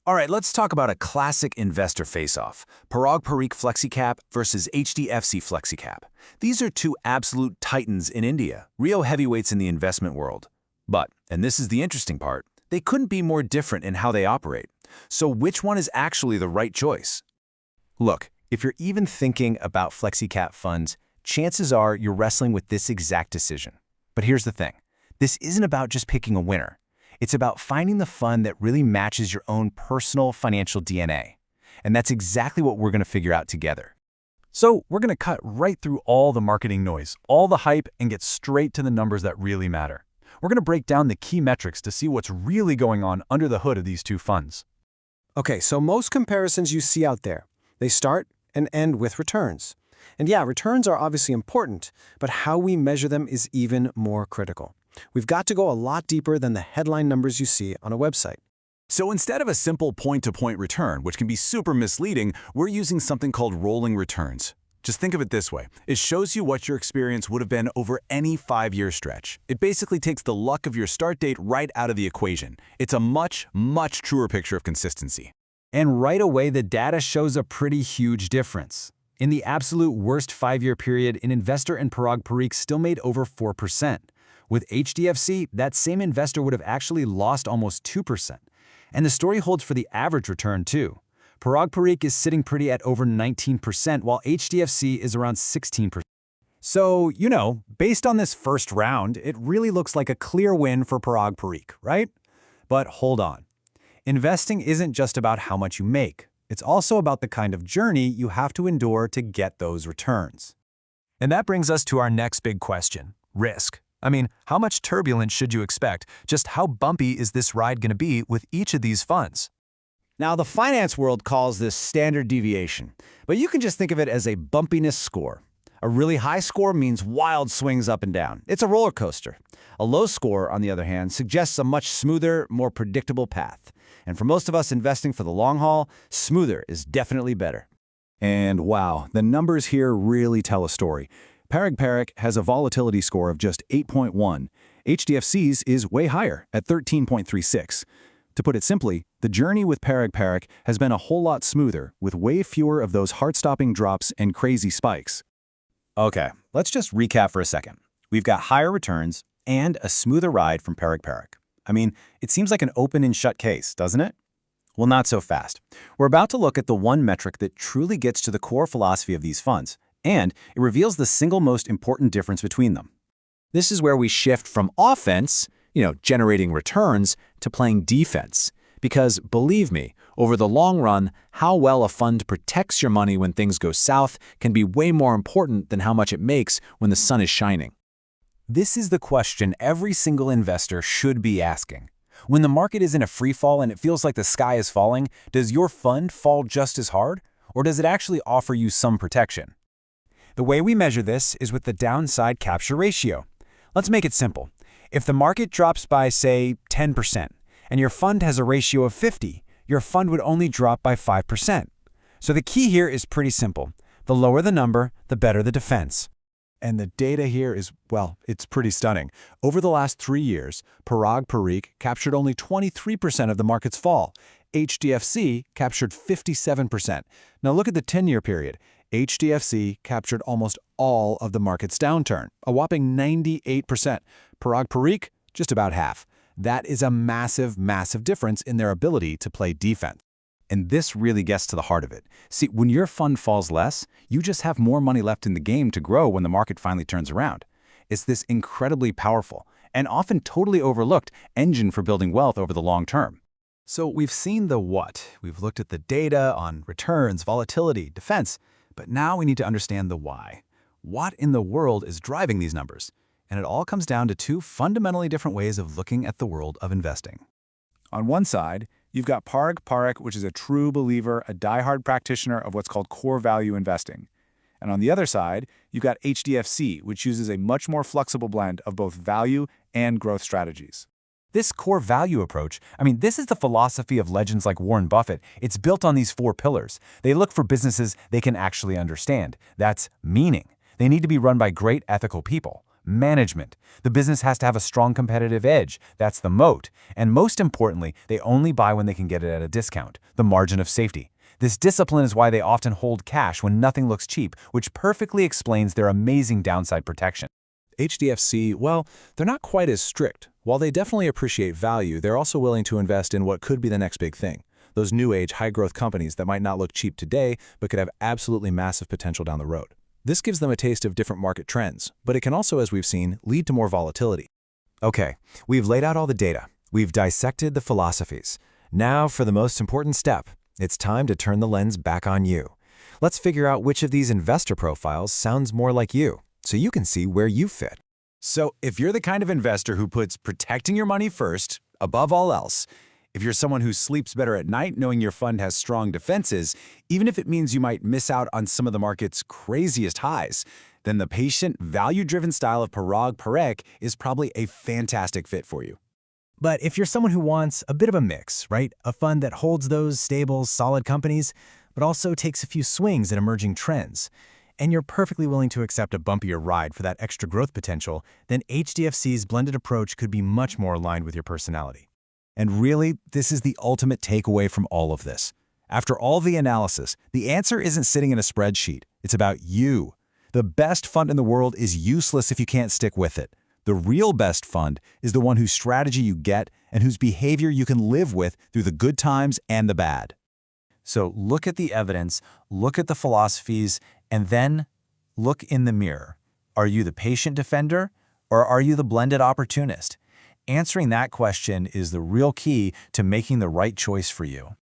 All right, let's talk about a classic investor face-off, Parag Parikh Flexi Cap versus HDFC Flexi Cap. These are two absolute titans in India, real heavyweights in the investment world. But, and this is the interesting part, they couldn't be more different in how they operate. So which one is actually the right choice? Look, if you're even thinking about Flexi Cap funds, chances are you're wrestling with this exact decision. But here's the thing. This isn't about just picking a winner. It's about finding the fund that really matches your own personal financial DNA. And that's exactly what we're going to figure out together. So we're going to cut right through all the marketing noise, all the hype, and get straight to the numbers that really matter. We're going to break down the key metrics to see what's really going on under the hood of these two funds. Okay, so most comparisons you see out there, they start and end with returns. And yeah, returns are obviously important, but how we measure them is even more critical. We've got to go a lot deeper than the headline numbers you see on a website. So instead of a simple point-to-point return, which can be super misleading, we're using something called rolling returns. Just think of it this way. It shows you what your experience would have been over any 5-year stretch. It basically takes the luck of your start date right out of the equation. It's a much, much truer picture of consistency. And right away, the data shows a pretty huge difference. In the absolute worst 5-year period, an investor in Parag Parikh still made over 4%. With HDFC, that same investor would have actually lost almost 2%. And the story holds for the average return too. Parag Parikh is sitting pretty at over 19%, while HDFC is around 16%. So, based on this first round, it really looks like a clear win for Parag Parikh, right? But hold on. Investing isn't just about how much you make. It's also about the kind of journey you have to endure to get those returns. And that brings us to our next big question, risk. I mean, how much turbulence should you expect? Just how bumpy is this ride going to be with each of these funds? Now, the finance world calls this standard deviation, but you can just think of it as a bumpiness score. A really high score means wild swings up and down. It's a roller coaster. A low score, on the other hand, suggests a much smoother, more predictable path. And for most of us investing for the long haul, smoother is definitely better. And wow, the numbers here really tell a story. Parag Parikh has a volatility score of just 8.1. HDFC's is way higher at 13.36. To put it simply, the journey with Parag Parikh has been a whole lot smoother, with way fewer of those heart-stopping drops and crazy spikes. Okay, let's just recap for a second. We've got higher returns and a smoother ride from Parag Parikh. I mean, it seems like an open and shut case, doesn't it? Well, not so fast. We're about to look at the one metric that truly gets to the core philosophy of these funds, and it reveals the single most important difference between them. This is where we shift from offense, generating returns, to playing defense. Because, believe me, over the long run, how well a fund protects your money when things go south can be way more important than how much it makes when the sun is shining. This is the question every single investor should be asking. When the market is in a free fall and it feels like the sky is falling, does your fund fall just as hard? Or does it actually offer you some protection? The way we measure this is with the downside capture ratio. Let's make it simple. If the market drops by, say, 10%, and your fund has a ratio of 50, your fund would only drop by 5%. So the key here is pretty simple. The lower the number, the better the defense. And the data here is, well, it's pretty stunning. Over the last 3 years, Parag Parikh captured only 23% of the market's fall. HDFC captured 57%. Now look at the 10-year period. HDFC captured almost all of the market's downturn, a whopping 98%. Parag Parikh, just about half. That is a massive, massive difference in their ability to play defense. And this really gets to the heart of it. See, when your fund falls less, you just have more money left in the game to grow when the market finally turns around. It's this incredibly powerful and often totally overlooked engine for building wealth over the long term. So we've seen the what. We've looked at the data on returns, volatility, defense. But now we need to understand the why. What in the world is driving these numbers? And it all comes down to two fundamentally different ways of looking at the world of investing. On one side, you've got Parag Parikh, which is a true believer, a diehard practitioner of what's called core value investing. And on the other side, you've got HDFC, which uses a much more flexible blend of both value and growth strategies. This core value approach, this is the philosophy of legends like Warren Buffett. It's built on these 4 pillars. They look for businesses they can actually understand. That's meaning. They need to be run by great ethical people. management. The business has to have a strong competitive edge. That's the moat. And most importantly, they only buy when they can get it at a discount, the margin of safety. This discipline is why they often hold cash when nothing looks cheap, which perfectly explains their amazing downside protection. HDFC, well, they're not quite as strict. While they definitely appreciate value, they're also willing to invest in what could be the next big thing. Those new-age, high-growth companies that might not look cheap today, but could have absolutely massive potential down the road. This gives them a taste of different market trends, but it can also, as we've seen, lead to more volatility. Okay, we've laid out all the data. We've dissected the philosophies. Now for the most important step. It's time to turn the lens back on you. Let's figure out which of these investor profiles sounds more like you, so you can see where you fit. So if you're the kind of investor who puts protecting your money first, above all else, if you're someone who sleeps better at night knowing your fund has strong defenses, even if it means you might miss out on some of the market's craziest highs, then the patient, value-driven style of Parag Parikh is probably a fantastic fit for you. But if you're someone who wants a bit of a mix, right? A fund that holds those stable, solid companies, but also takes a few swings at emerging trends, and you're perfectly willing to accept a bumpier ride for that extra growth potential, then HDFC's blended approach could be much more aligned with your personality. And really, this is the ultimate takeaway from all of this. After all the analysis, the answer isn't sitting in a spreadsheet. It's about you. The best fund in the world is useless if you can't stick with it. The real best fund is the one whose strategy you get and whose behavior you can live with through the good times and the bad. So look at the evidence, look at the philosophies, and then look in the mirror. Are you the patient defender or are you the blended opportunist? Answering that question is the real key to making the right choice for you.